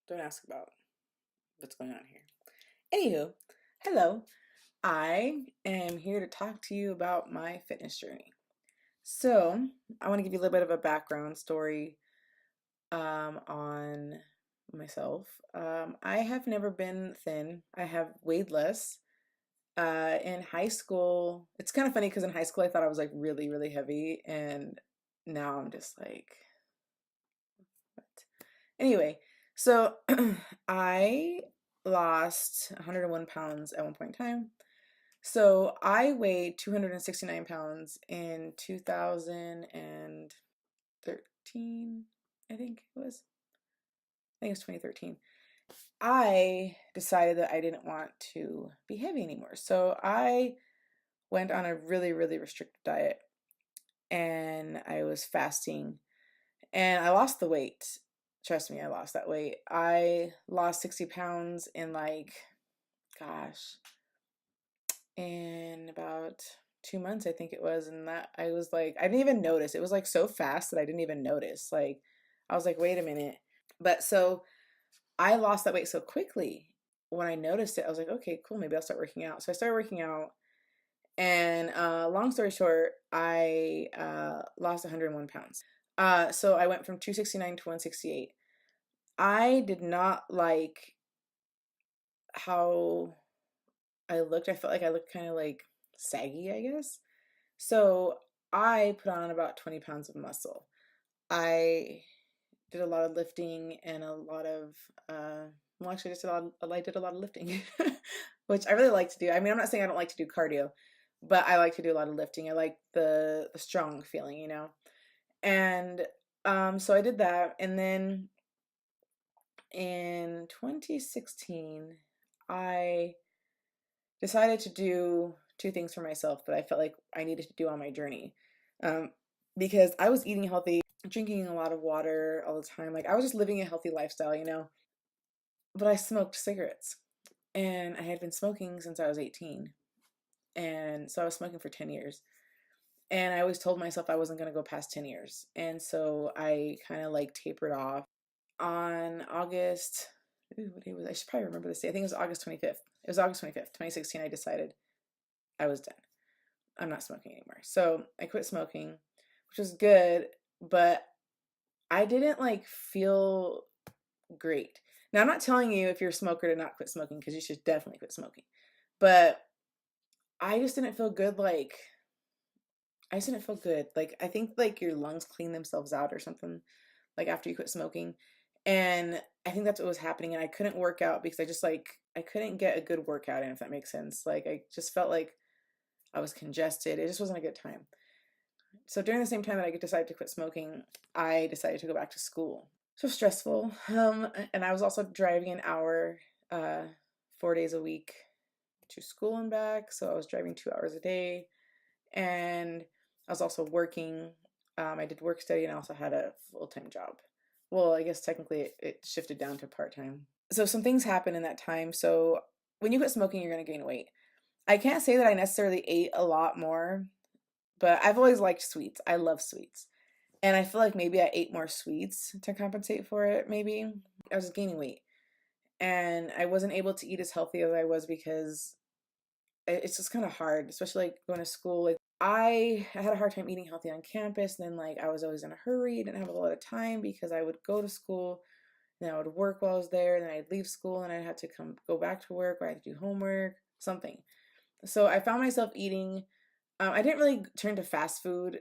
Don't ask about what's going on here. Anywho, hello. I am here to talk to you about my fitness journey. So, I want to give you a little bit of a background story on myself. I have never been thin. I have weighed less. In high school, it's kind of funny because in high school I thought I was like really, really heavy, and now I'm just like, what? Anyway, so I lost 101 pounds at one point in time. So I weighed 269 pounds in 2013, I think it was. I think it was 2013. I decided that I didn't want to be heavy anymore. So I went on a really, really restricted diet and I was fasting and I lost the weight. Trust me, I lost that weight. I lost 60 pounds in gosh, in about 2 months, I think it was. And that I was like, I didn't even notice. It was like so fast that I didn't even notice. Like, I was like, wait a minute. But so I lost that weight so quickly. When I noticed it, I was like, okay, cool, maybe I'll start working out. So I started working out. And long story short, I lost 101 pounds. So I went from 269 to 168. I did not like how I looked. I felt like I looked kind of like saggy, I guess. So I put on about 20 pounds of muscle. I did a lot of lifting and a lot of, well, actually, I did a lot of lifting, which I really like to do. I mean, I'm not saying I don't like to do cardio, but I like to do a lot of lifting. I like the strong feeling, you know? And so I did that. And then in 2016, I decided to do two things for myself that I felt like I needed to do on my journey. Um, because I was eating healthy, drinking a lot of water all the time. Like I was just living a healthy lifestyle, you know? But I smoked cigarettes and I had been smoking since I was 18. And so I was smoking for 10 years. And I always told myself I wasn't going to go past 10 years. And so I kind of like tapered off on August. Ooh, what day was it? I should probably remember this day. I think it was August 25th. It was August 25th, 2016. I decided I was done. I'm not smoking anymore. So I quit smoking, which was good, but I didn't like feel great. Now, I'm not telling you if you're a smoker to not quit smoking because you should definitely quit smoking. But I just didn't feel good. I just didn't feel good. Like, I think like your lungs clean themselves out or something like after you quit smoking. And I think that's what was happening. And I couldn't work out because I couldn't get a good workout in, if that makes sense. Like, I just felt like I was congested. It just wasn't a good time. So during the same time that I decided to quit smoking, I decided to go back to school. So stressful. And I was also driving an hour, 4 days a week to school and back. So I was driving 2 hours a day. And I was also working. I did work study and I also had a full-time job. Well, I guess technically it shifted down to part-time. So some things happened in that time. So when you quit smoking, you're going to gain weight. I can't say that I necessarily ate a lot more, but I've always liked sweets. I love sweets. And I feel like maybe I ate more sweets to compensate for it, maybe. I was gaining weight. And I wasn't able to eat as healthy as I was because it's just kind of hard, especially like going to school. Like I had a hard time eating healthy on campus. And then like I was always in a hurry, didn't have a lot of time because I would go to school and I would work while I was there, and then I'd leave school and I'd have to go back to work or I had to do homework, something. So I found myself eating. I didn't really turn to fast food,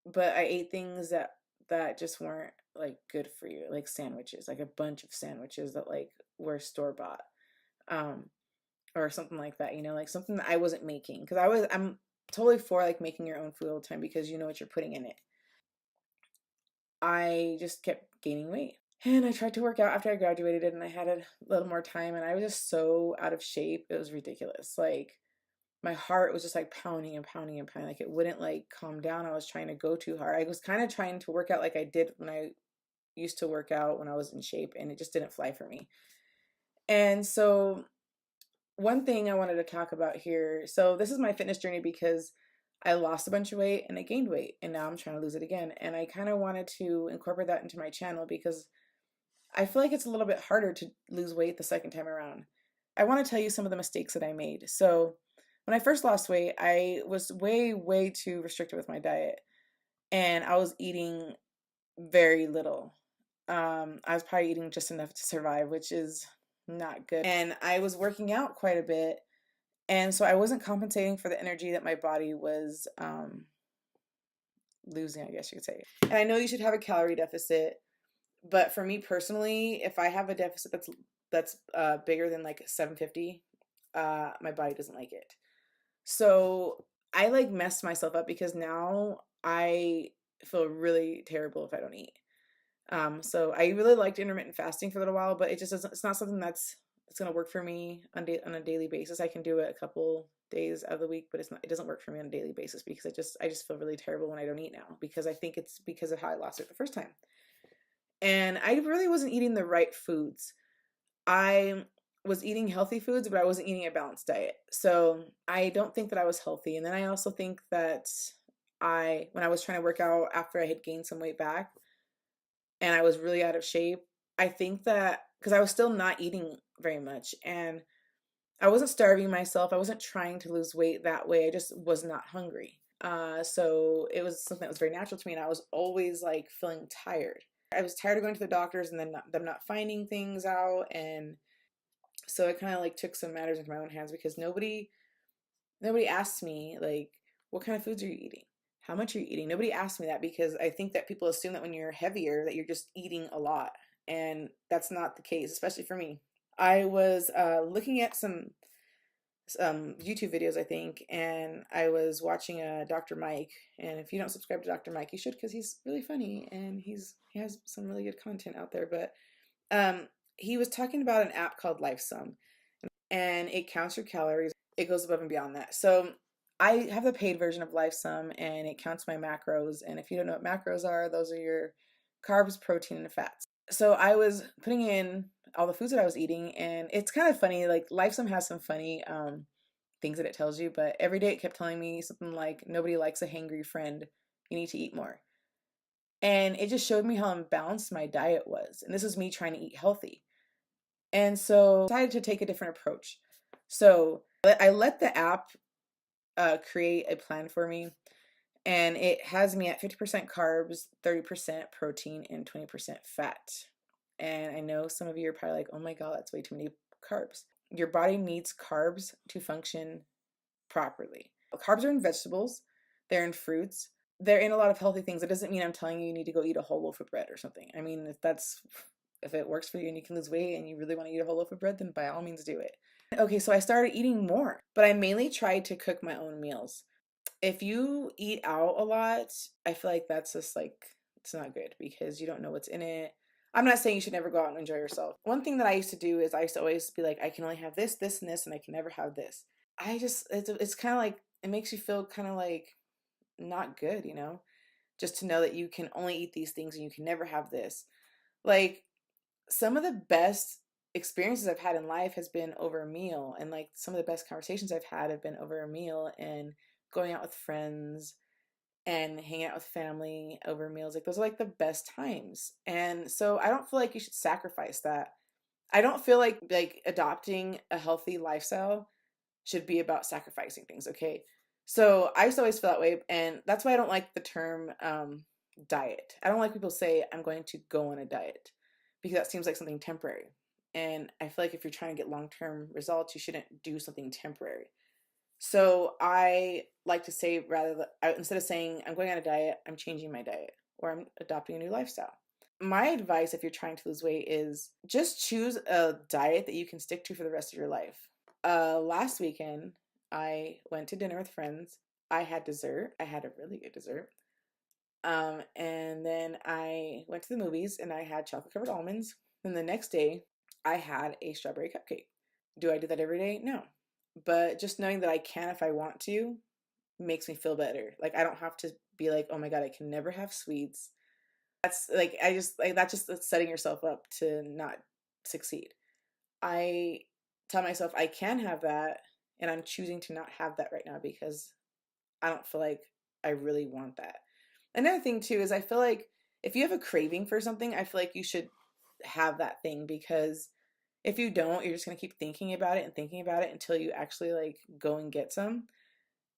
but I ate things that just weren't like good for you, like sandwiches, like a bunch of sandwiches that like were store bought, um, or something like that. You know, like something that I wasn't making because I'm totally for like making your own food all the time because you know what you're putting in it. I just kept gaining weight. And I tried to work out after I graduated and I had a little more time and I was just so out of shape. It was ridiculous. Like my heart was just like pounding and pounding and pounding. Like it wouldn't like calm down. I was trying to go too hard. I was kind of trying to work out like I did when I used to work out when I was in shape, and it just didn't fly for me. And so one thing I wanted to talk about here. So this is my fitness journey because I lost a bunch of weight and I gained weight and now I'm trying to lose it again. And I kind of wanted to incorporate that into my channel because I feel like it's a little bit harder to lose weight the second time around. I want to tell you some of the mistakes that I made. So, when I first lost weight, I was way, way too restricted with my diet, and I was eating very little. I was probably eating just enough to survive, which is not good. And I was working out quite a bit, and so I wasn't compensating for the energy that my body was losing, I guess you could say. And I know you should have a calorie deficit, but for me personally, if I have a deficit that's bigger than like 750, my body doesn't like it. So I like messed myself up because now I feel really terrible if I don't eat. So I really liked intermittent fasting for a little while, but it just doesn't, it's not something that's gonna work for me on a daily basis. I can do it a couple days of the week, but it doesn't work for me on a daily basis because I just feel really terrible when I don't eat now because I think it's because of how I lost it the first time. And I really wasn't eating the right foods. I was eating healthy foods, but I wasn't eating a balanced diet. So I don't think that I was healthy. And then I also think that when I was trying to work out after I had gained some weight back and I was really out of shape, I think that because I was still not eating very much and I wasn't starving myself, I wasn't trying to lose weight that way. I just was not hungry. So it was something that was very natural to me, and I was always like feeling tired. I was tired of going to the doctors and then them not finding things out, and so I kind of like took some matters into my own hands because nobody asked me like what kind of foods are you eating, how much are you eating. Nobody asked me that because I think that people assume that when you're heavier that you're just eating a lot, and that's not the case, especially for me. I was looking at some YouTube videos, I think, and I was watching Dr. Mike. And if you don't subscribe to Dr. Mike, you should because he's really funny and he has some really good content out there. But he was talking about an app called Lifesum, and it counts your calories. It goes above and beyond that. So I have the paid version of Lifesum, and it counts my macros. And if you don't know what macros are, those are your carbs, protein, and fats. So I was putting in all the foods that I was eating, and it's kind of funny. Like Lifesum has some funny things that it tells you, but every day it kept telling me something like, nobody likes a hangry friend. You need to eat more. And it just showed me how imbalanced my diet was. And this was me trying to eat healthy. And so I decided to take a different approach. So I let the app create a plan for me, and it has me at 50% carbs, 30% protein, and 20% fat. And I know some of you are probably like, oh my God, that's way too many carbs. Your body needs carbs to function properly. Carbs are in vegetables, they're in fruits, they're in a lot of healthy things. It doesn't mean I'm telling you you need to go eat a whole loaf of bread or something. I mean, if it works for you and you can lose weight and you really want to eat a whole loaf of bread, then by all means do it. Okay, so I started eating more, but I mainly tried to cook my own meals. If you eat out a lot, I feel like that's just like, it's not good because you don't know what's in it. I'm not saying you should never go out and enjoy yourself. One thing that I used to do is I used to always be like, I can only have this, this, and this, and I can never have this. It's kind of like, it makes you feel kind of like not good, you know? Just to know that you can only eat these things and you can never have this. Like, some of the best experiences I've had in life has been over a meal, and like some of the best conversations I've had have been over a meal and going out with friends and hanging out with family over meals. Like those are like the best times. And so I don't feel like you should sacrifice that. I don't feel like adopting a healthy lifestyle should be about sacrificing things, okay? So I used to always feel that way, and that's why I don't like the term diet. I don't like people say I'm going to go on a diet because that seems like something temporary. And I feel like if you're trying to get long-term results, you shouldn't do something temporary. So I like to say instead of saying I'm going on a diet, I'm changing my diet or I'm adopting a new lifestyle. My advice if you're trying to lose weight is just choose a diet that you can stick to for the rest of your life. Last weekend, I went to dinner with friends. I had dessert. I had a really good dessert. And then I went to the movies and I had chocolate covered almonds. And the next day, I had a strawberry cupcake. Do I do that every day? No. But just knowing that I can if I want to makes me feel better. Like I don't have to be like, oh my God, I can never have sweets. That's like, that's just setting yourself up to not succeed. I tell myself I can have that, and I'm choosing to not have that right now because I don't feel like I really want that. Another thing too is I feel like if you have a craving for something, I feel like you should have that thing, because if you don't, you're just going to keep thinking about it and thinking about it until you actually like go and get some.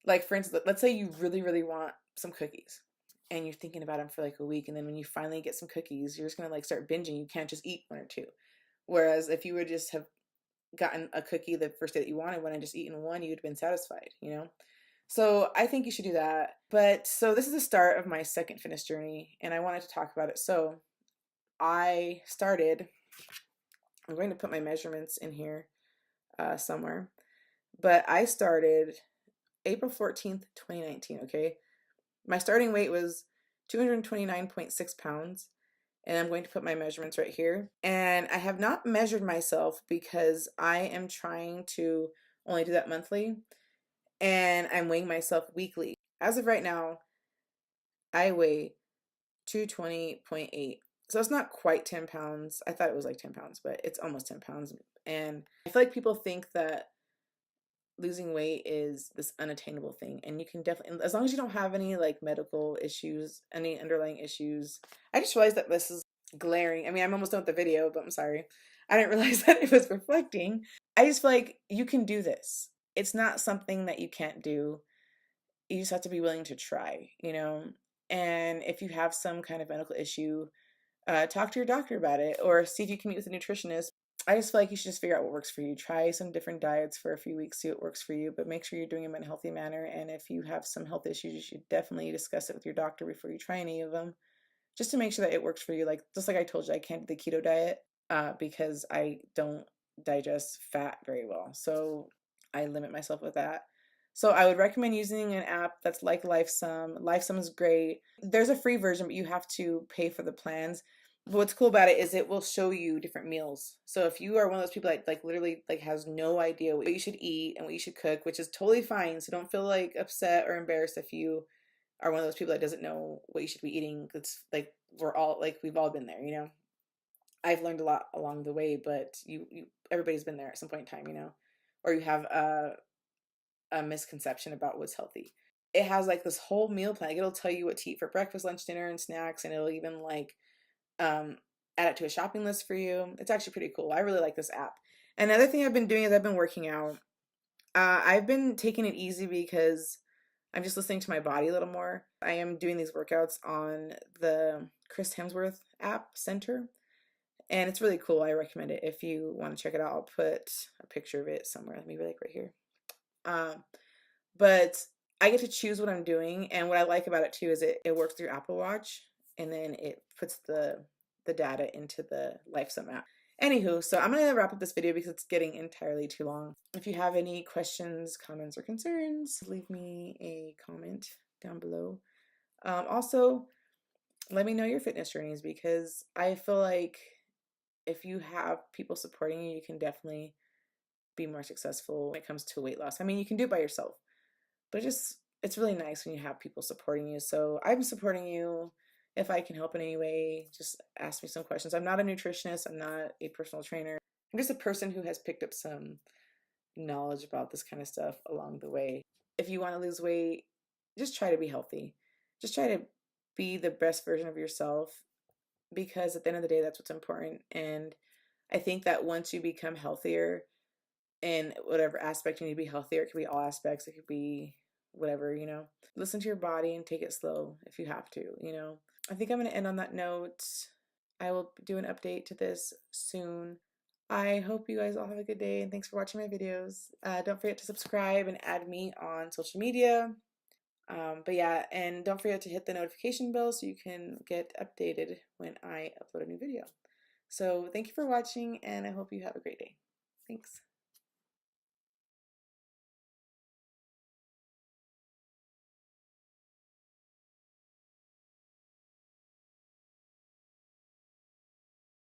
Like, for instance, let's say you really, really want some cookies and you're thinking about them for like a week. And then when you finally get some cookies, you're just going to like start binging. You can't just eat one or two. Whereas if you would just have gotten a cookie the first day that you wanted one and just eaten one, you'd have been satisfied, you know? So I think you should do that. But so this is the start of my second fitness journey, and I wanted to talk about it. So I started, I'm going to put my measurements in here somewhere, but I started April 14th, 2019, okay? My starting weight was 229.6 pounds, and I'm going to put my measurements right here. And I have not measured myself because I am trying to only do that monthly, and I'm weighing myself weekly. As of right now, I weigh 220.8. So it's not quite 10 pounds. I thought it was like 10 pounds, but it's almost 10 pounds. And I feel like people think that losing weight is this unattainable thing, and you can definitely, as long as you don't have any like medical issues, any underlying issues. I just realized that this is glaring. I mean, I'm almost done with the video, but I'm sorry, I didn't realize that it was reflecting. I just feel like you can do this. It's not something that you can't do. You just have to be willing to try, you know. And if you have some kind of medical issue, talk to your doctor about it, or see if you can meet with a nutritionist. I just feel like you should just figure out what works for you. Try some different diets for a few weeks, see what works for you, but make sure you're doing them in a healthy manner. And if you have some health issues, you should definitely discuss it with your doctor before you try any of them, just to make sure that it works for you. Like, just like I told you, I can't do the keto diet because I don't digest fat very well. So I limit myself with that. So I would recommend using an app that's like Lifesum. Lifesum is great. There's a free version, but you have to pay for the plans. But what's cool about it is it will show you different meals. So if you are one of those people that like literally like has no idea what you should eat and what you should cook, which is totally fine. So don't feel like upset or embarrassed if you are one of those people that doesn't know what you should be eating. It's like we've all been there, you know. I've learned a lot along the way, but everybody's been there at some point in time, you know. Or you have a misconception about what's healthy. It has like this whole meal plan. Like, it'll tell you what to eat for breakfast, lunch, dinner, and snacks, and it'll even like um, add it to a shopping list for you. It's actually pretty cool. I really like this app. Another thing I've been doing is I've been working out. I've been taking it easy because I'm just listening to my body a little more. I am doing these workouts on the Chris Hemsworth app, Centr, and it's really cool. I recommend it if you want to check it out. I'll put a picture of it somewhere, maybe like right here. But I get to choose what I'm doing, and what I like about it too is it works through Apple Watch, and then it puts the data into the Lifesum app. Anywho, so I'm gonna wrap up this video because it's getting entirely too long. If you have any questions, comments, or concerns, leave me a comment down below. Also, let me know your fitness journeys, because I feel like if you have people supporting you, you can definitely be more successful when it comes to weight loss. I mean, you can do it by yourself, but it's really nice when you have people supporting you. So I'm supporting you. If I can help in any way, just ask me some questions. I'm not a nutritionist. I'm not a personal trainer. I'm just a person who has picked up some knowledge about this kind of stuff along the way. If you want to lose weight, just try to be healthy. Just try to be the best version of yourself, because at the end of the day, that's what's important. And I think that once you become healthier in whatever aspect you need to be healthier, it could be all aspects, it could be whatever, you know. Listen to your body and take it slow if you have to, you know. I think I'm going to end on that note. I will do an update to this soon. I hope you guys all have a good day, and thanks for watching my videos. Don't forget to subscribe and add me on social media. But yeah, and don't forget to hit the notification bell so you can get updated when I upload a new video. So thank you for watching, and I hope you have a great day. Thanks.